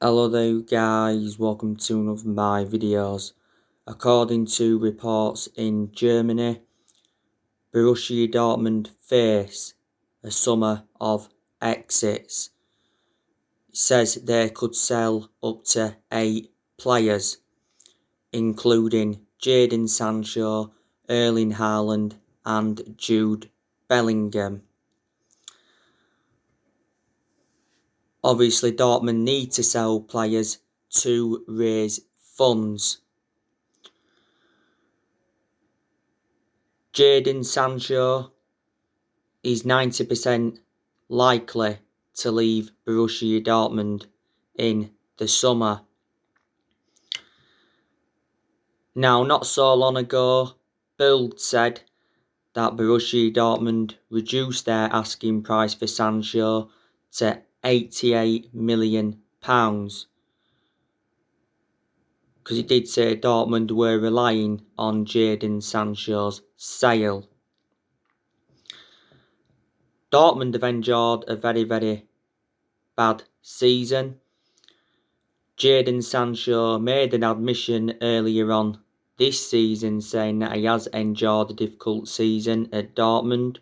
Hello there guys, welcome to another of my videos. According to reports in Germany, Borussia Dortmund face a summer of exits. It says they could sell up to 8 players, including Jadon Sancho, Erling Haaland and Jude Bellingham. Obviously Dortmund need to sell players to raise funds. Jadon Sancho is 90% likely to leave Borussia Dortmund in the summer. Now, not so long ago, Bild said that Borussia Dortmund reduced their asking price for Sancho to £88 million. Because it did say Dortmund were relying on Jadon Sancho's sale. Dortmund have endured a very bad season. Jadon Sancho made an admission earlier on this season saying that he has endured a difficult season at Dortmund.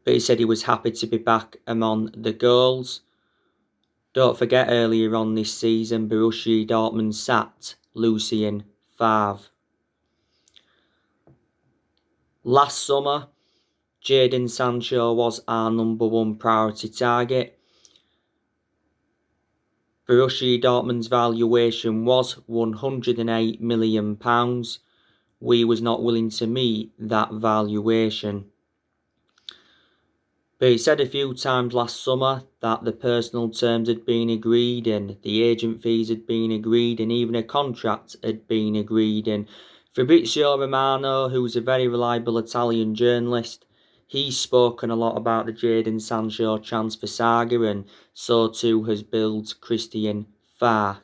But he said he was happy to be back among the goals. Don't forget, earlier on this season, Borussia Dortmund sacked Lucien Favre. Last summer, Jadon Sancho was our #1 priority target. Borussia Dortmund's valuation was £108 million. We was not willing to meet that valuation. But he said a few times last summer that the personal terms had been agreed and the agent fees had been agreed and even a contract had been agreed. And Fabrizio Romano, who's a very reliable Italian journalist, he's spoken a lot about the Jadon Sancho transfer saga, and so too has Bild's Christian Falk.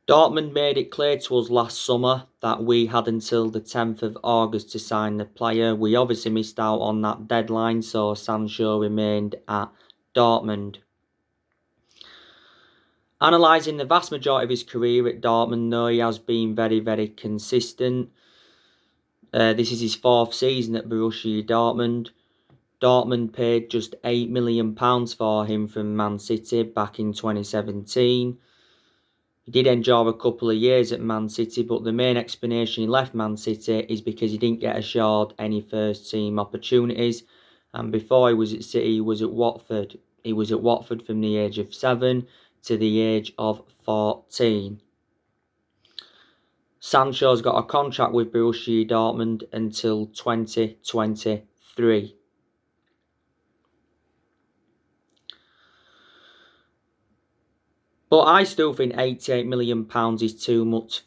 Dortmund made it clear to us last summer that we had until the 10th of August to sign the player. We obviously missed out on that deadline, so Sancho remained at Dortmund. Analysing the vast majority of his career at Dortmund, though, he has been very consistent. This is his 4th season at Borussia Dortmund. Dortmund paid just £8 million for him from Man City back in 2017. He did enjoy a couple of years at Man City, but the main explanation he left Man City is because he didn't get assured any first team opportunities. And before he was at City, he was at Watford. He was at Watford from the age of 7 to the age of 14. Sancho's got a contract with Borussia Dortmund until 2023. But I still think £88 million is too much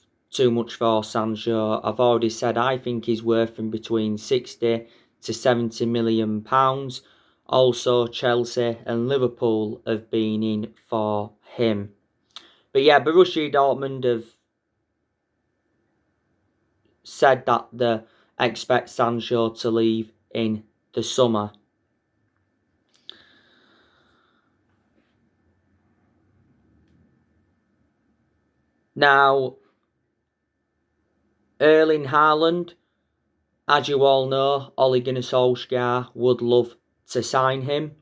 for Sancho. I've already said I think he's worth from between £60 to £70 million. Also, Chelsea and Liverpool have been in for him. But yeah, Borussia Dortmund have said that they expect Sancho to leave in the summer. Now, Erling Haaland, as you all know, Ole Gunnar Solskjaer would love to sign him,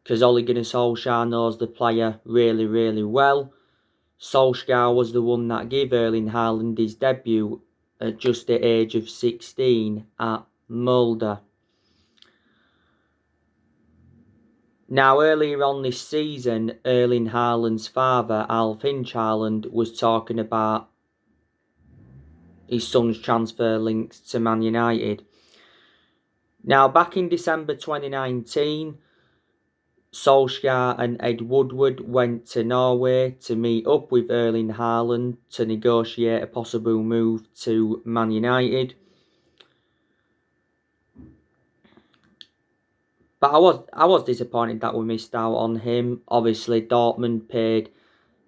because Ole Gunnar Solskjaer knows the player really well. Solskjaer was the one that gave Erling Haaland his debut at just the age of 16 at Molde. Now, earlier on this season, Erling Haaland's father, Alf Haaland, was talking about his son's transfer links to Man United. Now, back in December 2019, Solskjaer and Ed Woodward went to Norway to meet up with Erling Haaland to negotiate a possible move to Man United. But I was disappointed that we missed out on him. Obviously, Dortmund paid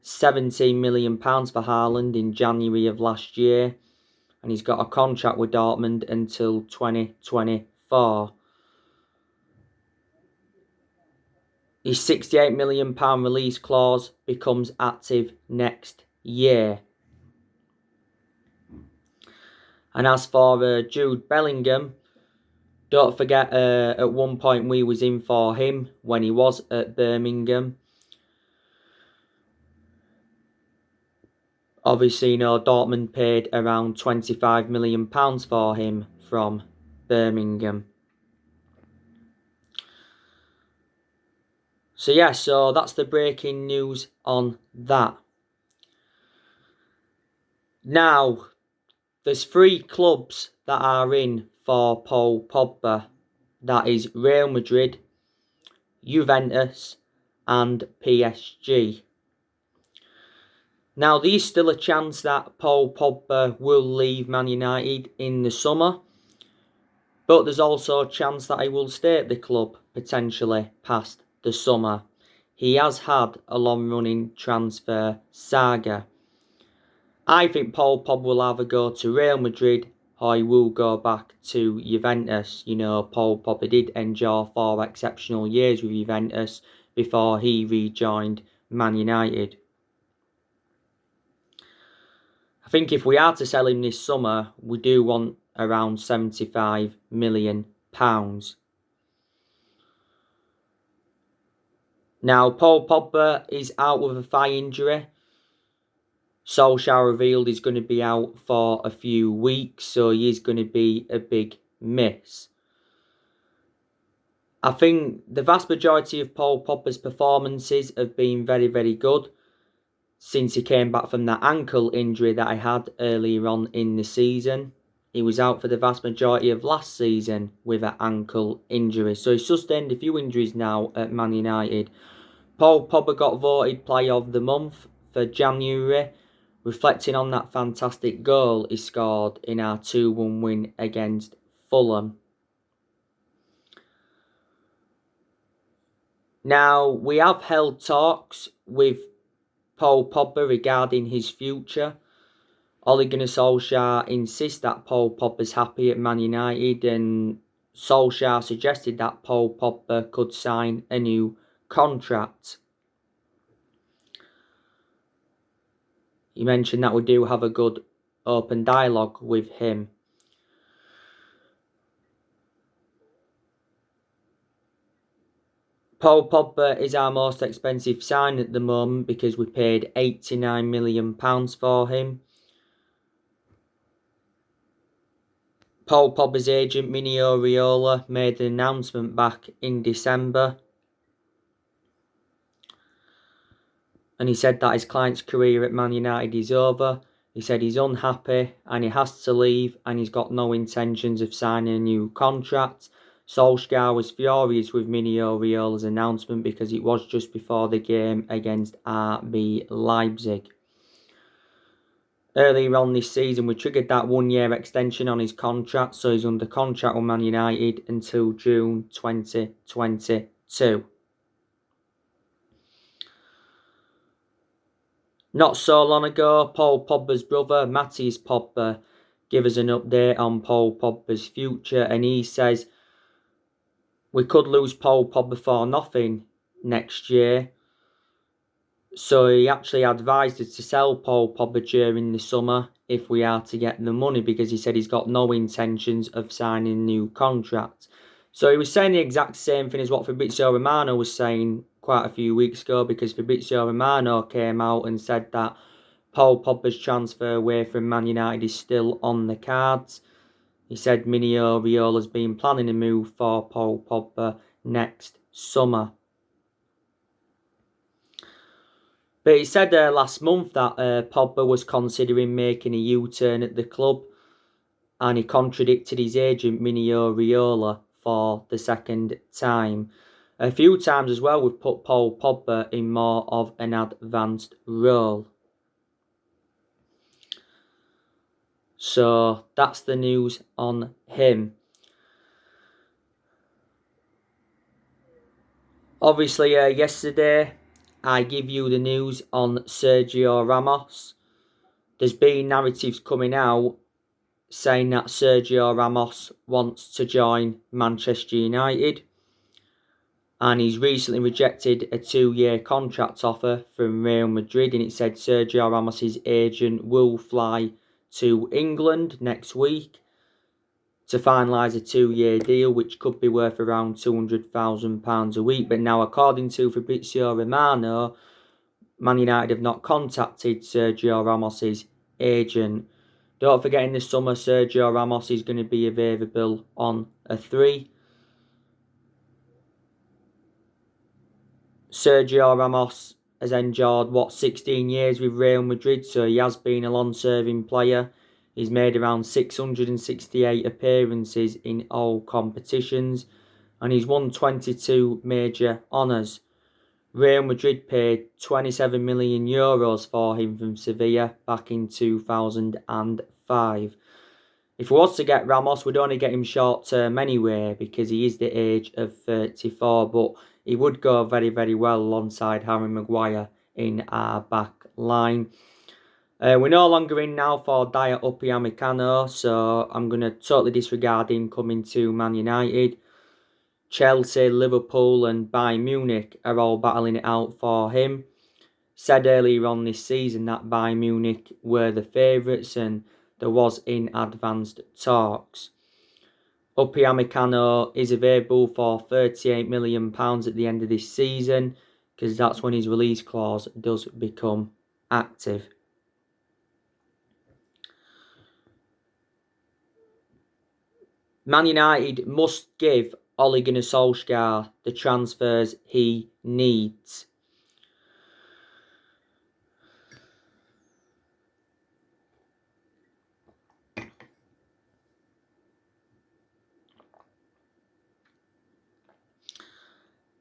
£17 million for Haaland in January of last year, and he's got a contract with Dortmund until 2024. His £68 million release clause becomes active next year. And as for Jude Bellingham, don't forget at one point we was in for him when he was at Birmingham. Obviously, you know, Dortmund paid around £25 million for him from Birmingham. So yeah, so that's the breaking news on that. Now, there's 3 clubs that are in for Paul Pogba. That is Real Madrid, Juventus and PSG. Now, there's still a chance that Paul Pogba will leave Man United in the summer. But there's also a chance that he will stay at the club, potentially past the summer. He has had a long-running transfer saga. I think Paul Pogba will either go to Real Madrid or he will go back to Juventus. You know, Paul Pogba did enjoy 4 exceptional years with Juventus before he rejoined Man United. I think if we are to sell him this summer, we do want around £75 million. Now, Paul Pogba is out with a thigh injury. Solskjaer revealed he's going to be out for a few weeks, so he is going to be a big miss. I think the vast majority of Paul Pogba's performances have been very, very good since he came back from that ankle injury that I had earlier on in the season. He was out for the vast majority of last season with an ankle injury, so he's sustained a few injuries now at Man United. Paul Pogba got voted Player of the Month for January, reflecting on that fantastic goal he scored in our 2-1 win against Fulham. Now, we have held talks with Paul Pogba regarding his future. Ole Gunnar Solskjaer insists that Paul Pogba's happy at Man United, and Solskjaer suggested that Paul Pogba could sign a new contract. He mentioned that we do have a good open dialogue with him. Paul Pogba is our most expensive sign at the moment because we paid £89 million for him. Paul Pogba's agent Mino Raiola made an announcement back in December. And he said that his client's career at Man United is over. He said he's unhappy and he has to leave and he's got no intentions of signing a new contract. Solskjaer was furious with Mino Raiola's announcement because it was just before the game against RB Leipzig. Earlier on this season, we triggered that 1-year extension on his contract, so he's under contract with Man United until June 2022. Not so long ago, Paul Pogba's brother, Matthijs Pogba, gave us an update on Paul Pogba's future, and he says, we could lose Paul Pogba for nothing next year. So he actually advised us to sell Paul Pogba during the summer if we are to get the money, because he said he's got no intentions of signing a new contract. So he was saying the exact same thing as what Fabrizio Romano was saying quite a few weeks ago, because Fabrizio Romano came out and said that Paul Pogba's transfer away from Man United is still on the cards. He said Mino Raiola's been planning a move for Paul Pogba next summer. But he said last month that Pogba was considering making a U-turn at the club, and he contradicted his agent Mino Raiola for the second time. A few times as well we've put Paul Pogba in more of an advanced role. So that's the news on him. Obviously, yesterday I give you the news on Sergio Ramos. There's been narratives coming out saying that Sergio Ramos wants to join Manchester United. And he's recently rejected a 2-year contract offer from Real Madrid, and it said Sergio Ramos' agent will fly to England next week to finalise a 2-year deal, which could be worth around £200,000 a week. But now, according to Fabrizio Romano, Man United have not contacted Sergio Ramos' agent. Don't forget, in the summer, Sergio Ramos is going to be available on a 3. Sergio Ramos has endured, 16 years with Real Madrid, so he has been a long-serving player. He's made around 668 appearances in all competitions, and he's won 22 major honours. Real Madrid paid €27 million for him from Sevilla back in 2005. If we was to get Ramos, we'd only get him short term anyway, because he is the age of 34, but he would go very, very well alongside Harry Maguire in our back line. We're no longer in now for Dayot Upamecano, so I'm going to totally disregard him coming to Man United. Chelsea, Liverpool and Bayern Munich are all battling it out for him. Said earlier on this season that Bayern Munich were the favourites and there was in advanced talks. Upamecano is available for £38 million at the end of this season, because that's when his release clause does become active. Man United must give Ole Gunnar Solskjaer the transfers he needs.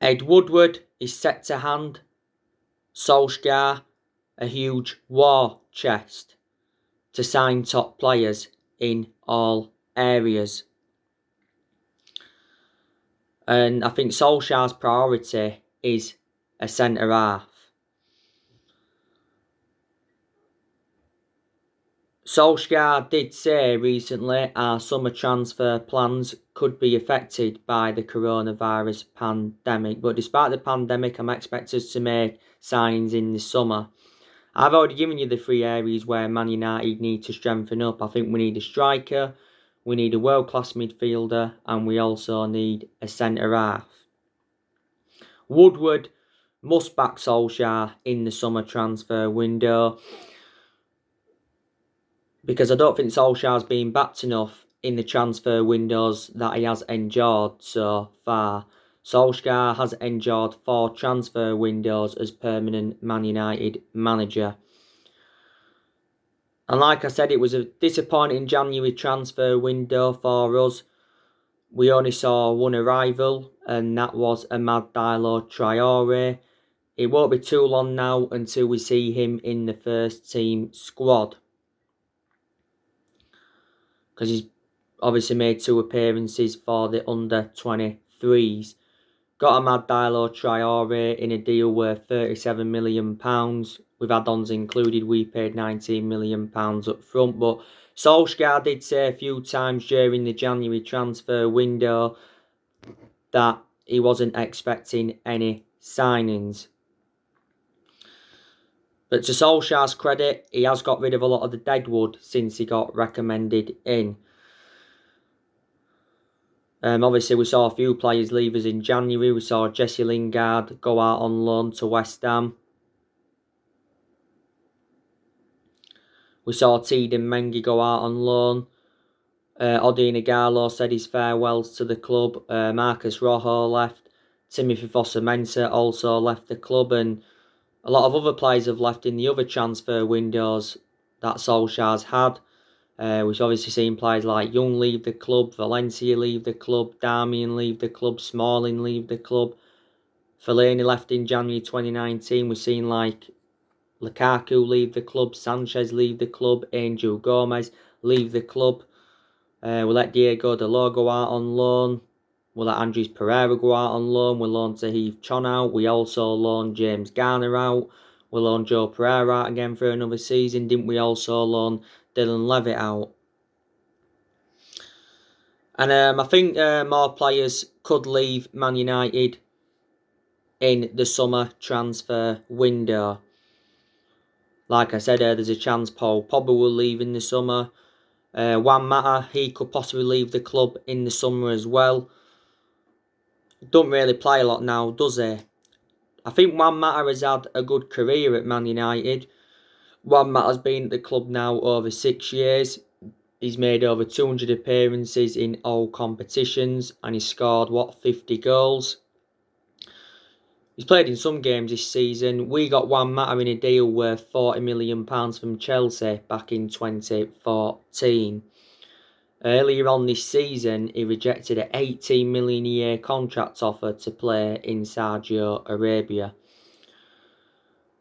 Ed Woodward is set to hand Solskjaer a huge war chest to sign top players in all areas. And I think Solskjaer's priority is a centre-half. Solskjaer did say recently our summer transfer plans could be affected by the coronavirus pandemic. But despite the pandemic, I'm expecting us to make signings in the summer. I've already given you the 3 areas where Man United need to strengthen up. I think we need a striker, we need a world-class midfielder, and we also need a centre-half. Woodward must back Solskjaer in the summer transfer window, because I don't think Solskjaer's been backed enough in the transfer windows that he has endured so far. Solskjaer has endured 4 transfer windows as permanent Man United manager. And like I said, it was a disappointing January transfer window for us. We only saw one arrival, and that was Amad Diallo Traore. It won't be too long now until we see him in the first team squad, because he's obviously made 2 appearances for the under-23s. Got Amad Diallo Traore in a deal worth £37 million. With add-ons included, we paid £19 million up front. But Solskjaer did say a few times during the January transfer window that he wasn't expecting any signings. But to Solskjaer's credit, he has got rid of a lot of the deadwood since he got recommended in. Obviously, we saw a few players leave us in January. We saw Jesse Lingard go out on loan to West Ham. We saw Tiden Mengi go out on loan. Odin Igalo said his farewells to the club. Marcus Rojo left. Timothy Fosu-Mensah also left the club. And a lot of other players have left in the other transfer windows that Solskjaer's had. We've obviously seen players like Young leave the club, Valencia leave the club, Darmian leave the club, Smalling leave the club. Fellaini left in January 2019. We've seen like Lukaku leave the club, Sanchez leave the club, Angel Gomez leave the club. We let Diego Dalot go out on loan. We let Andres Pereira go out on loan. We loaned Tahith Chon out. We also loaned James Garner out. We loaned Joe Pereira out again for another season. Didn't we also loan Dylan Levitt out? And I think more players could leave Man United in the summer transfer window. Like I said, there's a chance Pogba will leave in the summer. Juan Mata, he could possibly leave the club in the summer as well. Don't really play a lot now, does he? I think Juan Mata has had a good career at Man United. Juan Mata's been at the club now over 6 years. He's made over 200 appearances in all competitions and he's scored, 50 goals. He's played in some games this season. We got Juan Mata in a deal worth £40 million from Chelsea back in 2014. Earlier on this season, he rejected an £18 million a year contract offer to play in Saudi Arabia.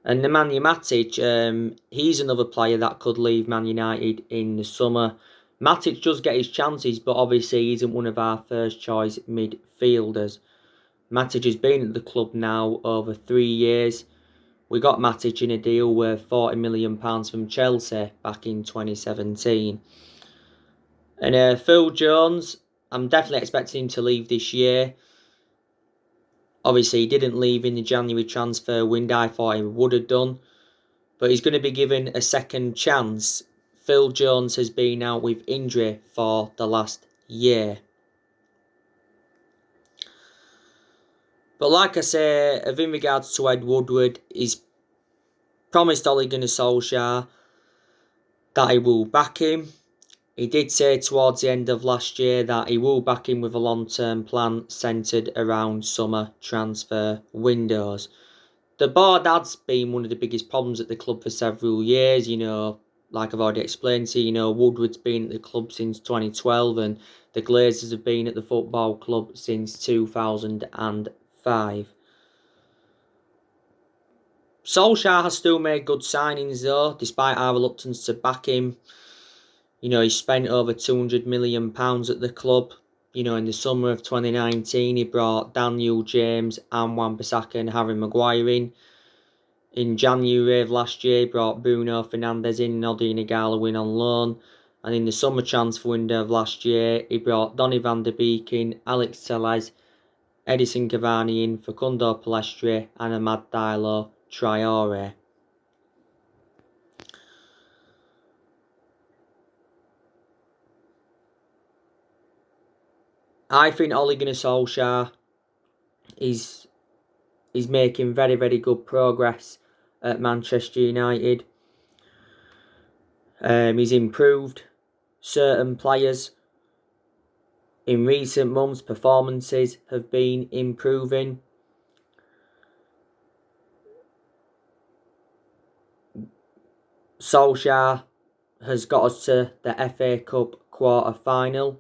And Nemanja Matic, he's another player that could leave Man United in the summer. Matic does get his chances, but obviously he isn't one of our first choice midfielders. Matic has been at the club now over 3 years. We got Matic in a deal worth £40 million from Chelsea back in 2017. And Phil Jones, I'm definitely expecting him to leave this year. Obviously, he didn't leave in the January transfer window. I thought he would have done. But he's going to be given a second chance. Phil Jones has been out with injury for the last year. But like I say, in regards to Ed Woodward, he's promised Ole Gunnar Solskjaer that he will back him. He did say towards the end of last year that he will back him with a long-term plan centred around summer transfer windows. The board has been one of the biggest problems at the club for several years. Like I've already explained to you, Woodward's been at the club since 2012 and the Glazers have been at the football club since 2005. Solskjaer has still made good signings though, despite our reluctance to back him. He spent over £200 million at the club. In the summer of 2019, he brought Daniel James and Wan-Bissaka and Harry Maguire in. In January of last year, he brought Bruno Fernandes in and Odin Igalo in on loan. And in the summer transfer window of last year, he brought Donny van der Beek in, Alex Telles, Edison Cavani in, Facundo Palestri and Amad Diallo Traore. I think Ole Gunnar Solskjaer is making very, very good progress at Manchester United. He's improved certain players. In recent months, performances have been improving. Solskjaer has got us to the FA Cup quarter-final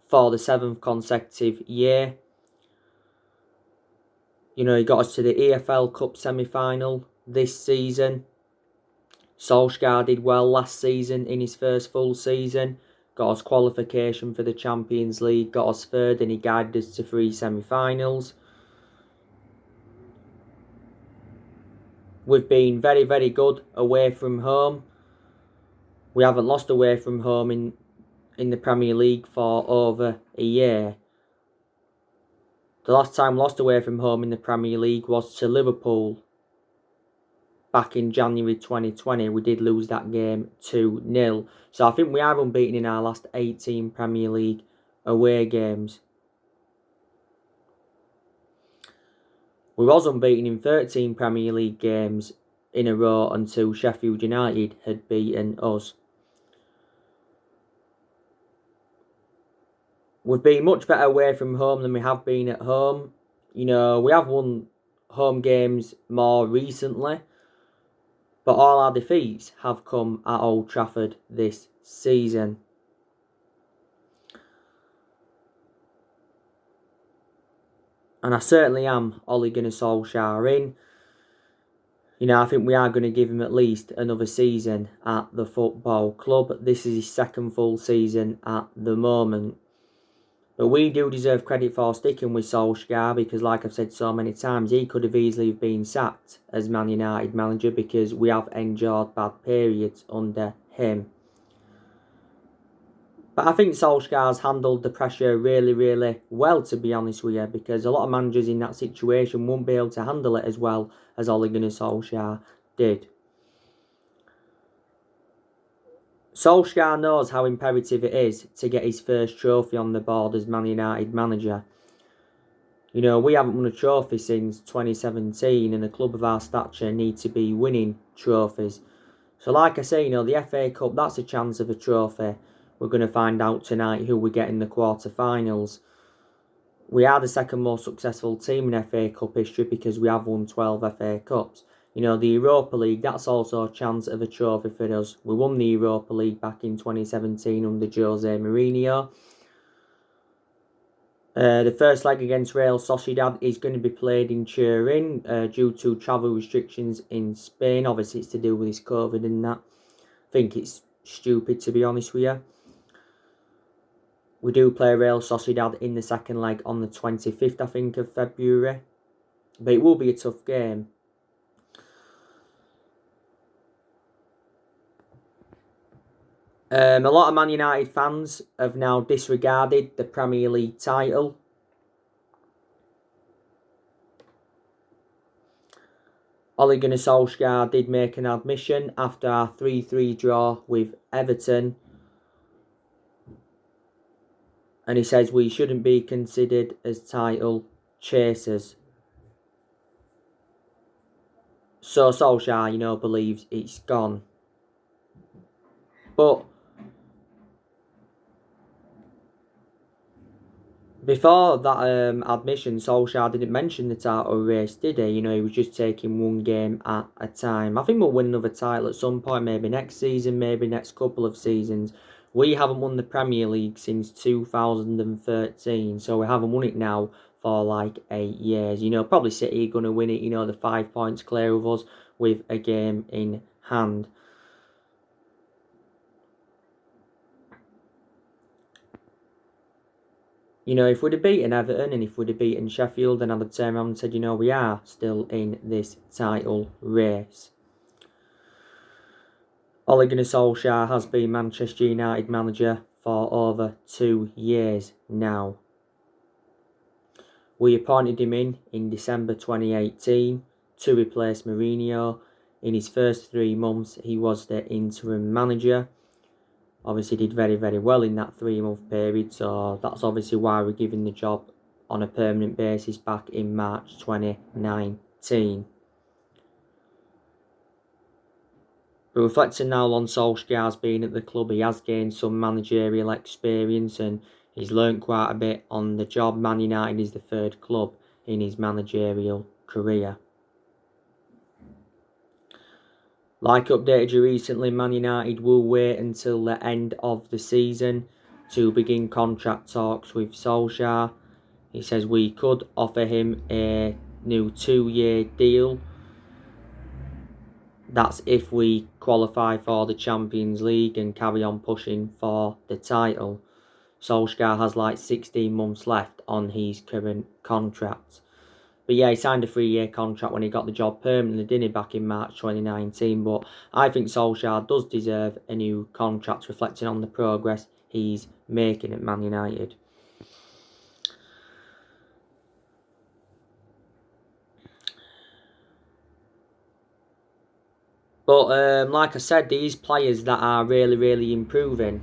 for the 7th consecutive year. He got us to the EFL Cup semi-final this season. Solskjaer did well last season in his first full season. Got us qualification for the Champions League. Got us third and he guided us to 3 semi-finals. We've been very, very good away from home. We haven't lost away from home in the Premier League for over a year. The last time we lost away from home in the Premier League was to Liverpool back in January 2020. We did lose that game 2-0. So I think we are unbeaten in our last 18 Premier League away games. We was unbeaten in 13 Premier League games in a row until Sheffield United had beaten us. We've been much better away from home than we have been at home. We have won home games more recently, but all our defeats have come at Old Trafford this season. And I certainly am Ole Gunnar Solskjaer in. I think we are going to give him at least another season at the football club. This is his 2nd full season at the moment. But we do deserve credit for sticking with Solskjaer because, like I've said so many times, he could have easily been sacked as Man United manager because we have endured bad periods under him. But I think Solskjaer's handled the pressure really, really well, to be honest with you, because a lot of managers in that situation won't be able to handle it as well as Ole Gunnar Solskjaer did. Solskjaer knows how imperative it is to get his first trophy on the board as Man United manager. You know, we haven't won a trophy since 2017, and a club of our stature need to be winning trophies. So like I say, you know, the FA Cup, that's a chance of a trophy. We're going to find out tonight who we get in the quarter-finals. We are the second most successful team in FA Cup history because we have won 12 FA Cups. You know, the Europa League, that's also a chance of a trophy for us. We won the Europa League back in 2017 under Jose Mourinho. The first leg against Real Sociedad is going to be played in Turin due to travel restrictions in Spain. Obviously, it's to do with this COVID and that. I think it's stupid, to be honest with you. We do play Real Sociedad in the second leg on the 25th, I think, of February. But it will be a tough game. A lot of Man United fans have now disregarded the Premier League title. Ole Gunnar Solskjaer did make an admission after our 3-3 draw with Everton. And he says we shouldn't be considered as title chasers. So Solskjaer, you know, believes it's gone. But before that admission, Solskjaer didn't mention the title race, did he? You know, he was just taking one game at a time. I think we'll win another title at some point, maybe next season, maybe next couple of seasons. We haven't won the Premier League since 2013, so we haven't won it now for like 8 years. You know, probably City are going to win it, you know, the 5 points clear of us with a game in hand. You know, if we'd have beaten Everton and if we'd have beaten Sheffield, then I'd have turned around and said, you know, we are still in this title race. Ole Gunnar Solskjaer has been Manchester United manager for over 2 years now. We appointed him in December 2018 to replace Mourinho. In his first 3 months, he was the interim manager. Obviously did very, very well in that 3-month period, so that's obviously why we're giving the job on a permanent basis back in March 2019. But reflecting now on Solskjaer's being at the club, he has gained some managerial experience and he's learnt quite a bit on the job. Man United is the 3rd club in his managerial career. Like updated you recently, Man United will wait until the end of the season to begin contract talks with Solskjaer. He says we could offer him a new 2-year deal. That's if we qualify for the Champions League and carry on pushing for the title. Solskjaer has like 16 months left on his current contract. But yeah, he signed a 3-year contract when he got the job permanently, didn't he, back in March 2019. But I think Solskjaer does deserve a new contract, reflecting on the progress he's making at Man United. But like I said, these players that are really, really improving.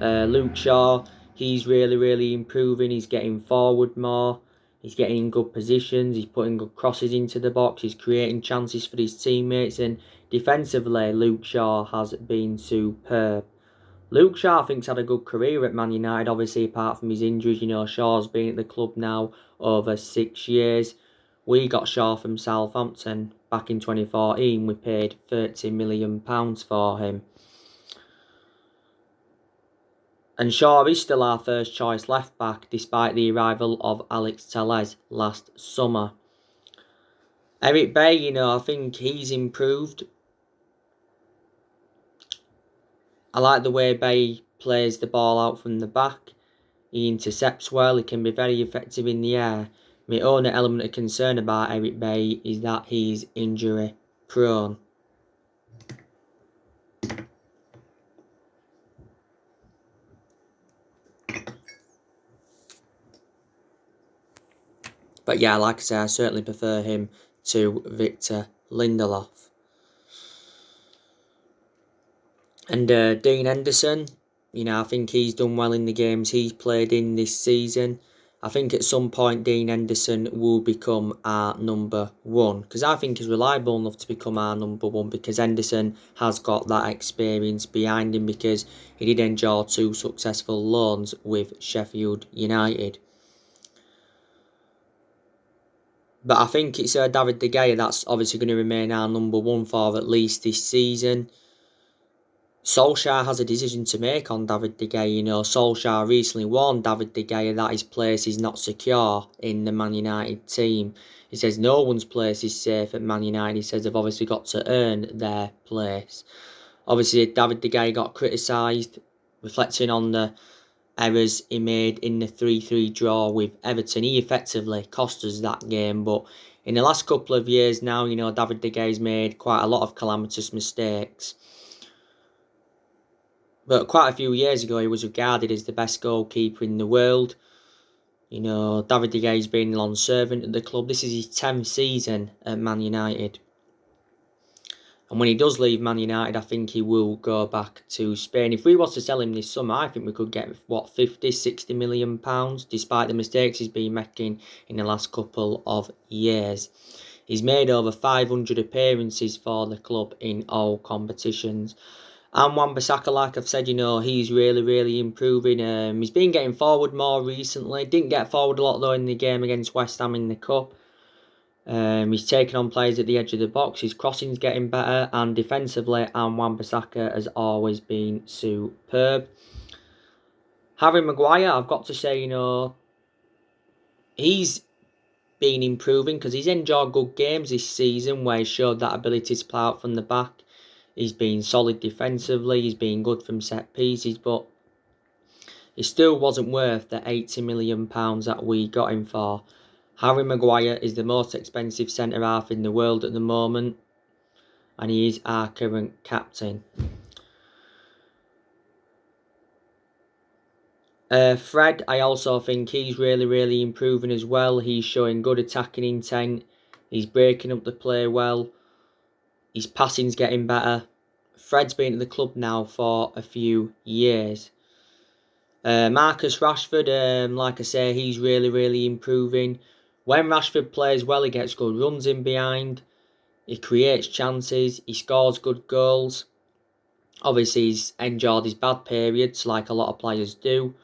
Luke Shaw, he's really, really improving. He's getting forward more. He's getting in good positions. He's putting good crosses into the box. He's creating chances for his teammates. And defensively, Luke Shaw has been superb. Luke Shaw, I think, has had a good career at Man United. Obviously, apart from his injuries, you know, Shaw's been at the club now over 6 years. We got Shaw from Southampton back in 2014. We paid £30 million for him. And Shaw is still our first choice left back, despite the arrival of Alex Telles last summer. Eric Bailly, you know, I think he's improved. I like the way Bailly plays the ball out from the back. He intercepts well. He can be very effective in the air. My only element of concern about Eric Bailly is that he's injury prone. But yeah, like I say, I certainly prefer him to Victor Lindelof. And Dean Henderson, I think he's done well in the games he's played in this season. I think at some point Dean Henderson will become our number one, because I think he's reliable enough to become our number one, because Henderson has got that experience behind him, because he did enjoy 2 successful loans with Sheffield United. But I think it's David De Gea that's obviously going to remain our number one for at least this season. Solskjaer has a decision to make on David De Gea. Solskjaer recently warned David De Gea that his place is not secure in the Man United team. He says no one's place is safe at Man United. He says they've obviously got to earn their place. Obviously, David De Gea got criticised, reflecting on the errors he made in the 3-3 draw with Everton. He effectively cost us that game, but in the last couple of years now, David De Gea's made quite a lot of calamitous mistakes. But quite a few years ago, he was regarded as the best goalkeeper in the world. David De Gea's been a long servant at the club. This is his 10th season at Man United. And when he does leave Man United, I think he will go back to Spain. If we was to sell him this summer, I think we could get, 50, 60 million pounds, despite the mistakes he's been making in the last couple of years. He's made over 500 appearances for the club in all competitions. And Wan-Bissaka, like I've said, he's really, really improving. He's been getting forward more recently. Didn't get forward a lot, though, in the game against West Ham in the Cup. He's taking on players at the edge of the box. His crossing's getting better. And defensively, Wan-Bissaka has always been superb. Harry Maguire, I've got to say, he's been improving, because he's enjoyed good games this season where he showed that ability to play out from the back. He's been solid defensively, he's been good from set pieces, but it still wasn't worth the £80 million that we got him for. Harry Maguire is the most expensive centre-half in the world at the moment, and he is our current captain. Fred, I also think he's really, really improving as well. He's showing good attacking intent, he's breaking up the play well, his passing's getting better. Fred's been at the club now for a few years. Marcus Rashford, like I say, he's really, really improving. When Rashford plays well, he gets good runs in behind. He creates chances. He scores good goals. Obviously, he's enjoyed his bad periods, like a lot of players do.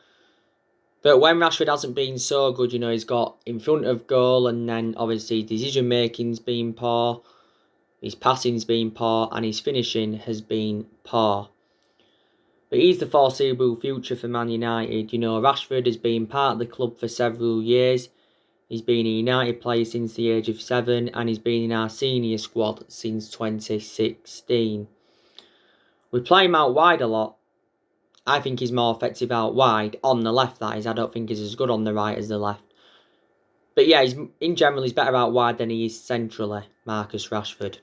But when Rashford hasn't been so good, he's got in front of goal, and then obviously decision-making's been poor. His passing's been poor, and his finishing has been poor. But he's the foreseeable future for Man United. Rashford has been part of the club for several years. He's been a United player since the age of 7, and he's been in our senior squad since 2016. We play him out wide a lot. I think he's more effective out wide, on the left that is. I don't think he's as good on the right as the left. But yeah, in general, he's better out wide than he is centrally, Marcus Rashford.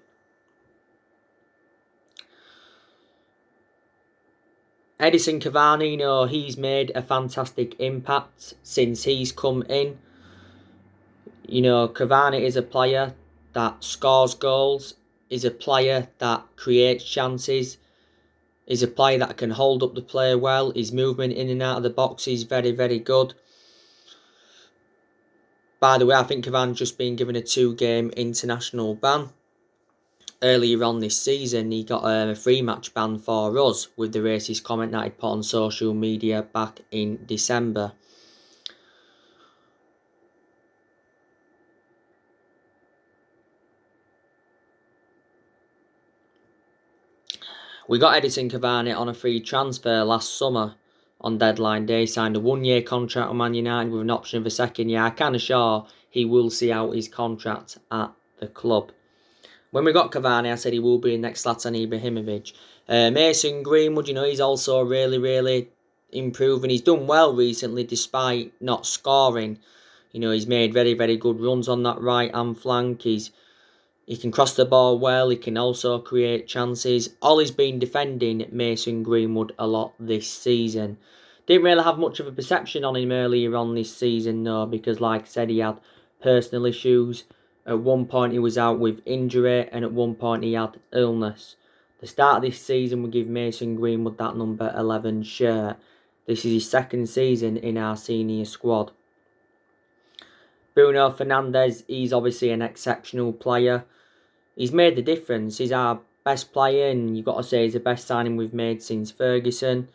Edison Cavani, he's made a fantastic impact since he's come in. Cavani is a player that scores goals, is a player that creates chances, is a player that can hold up the play well. His movement in and out of the box is very, very good. By the way, I think Cavani's just been given a 2-game international ban. Earlier on this season, he got a 3-match ban for us with the racist comment that he put on social media back in December. We got Edison Cavani on a free transfer last summer on deadline day. He signed a 1-year contract with Man United with an option of a 2nd year. I can assure he will see out his contract at the club. When we got Cavani, I said he will be the next Zlatan Ibrahimovic. Mason Greenwood, he's also really, really improving. He's done well recently despite not scoring. He's made very, very good runs on that right-hand flank. He can cross the ball well. He can also create chances. Ollie's been defending Mason Greenwood a lot this season. Didn't really have much of a perception on him earlier on this season, though, because like I said, he had personal issues. At one point he was out with injury, and at one point he had illness. The start of this season will give Mason Greenwood that number 11 shirt. This is his second season in our senior squad. Bruno Fernandes, he's obviously an exceptional player. He's made the difference. He's our best player, and you've got to say he's the best signing we've made since Ferguson.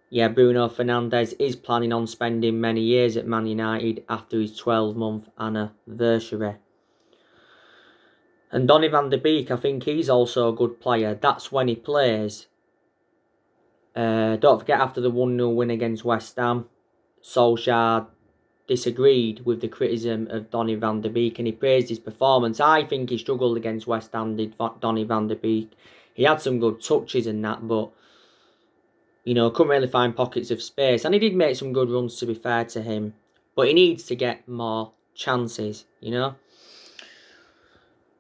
Yeah, Bruno Fernandes is planning on spending many years at Man United after his 12-month anniversary. And Donny van de Beek, I think he's also a good player. That's when he plays. Don't forget, after the 1-0 win against West Ham, Solskjaer disagreed with the criticism of Donny van de Beek, and he praised his performance. I think he struggled against West Ham, did Donny van de Beek. He had some good touches and that, but couldn't really find pockets of space. And he did make some good runs, to be fair to him. But he needs to get more chances,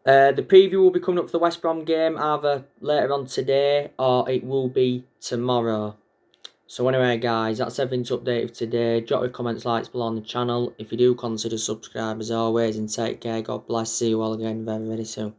The preview will be coming up for the West Brom game either later on today or it will be tomorrow. So anyway, guys, that's everything to update for today. Drop your comments, likes below on the channel. If you do, consider subscribe as always, and take care. God bless. See you all again very, very soon.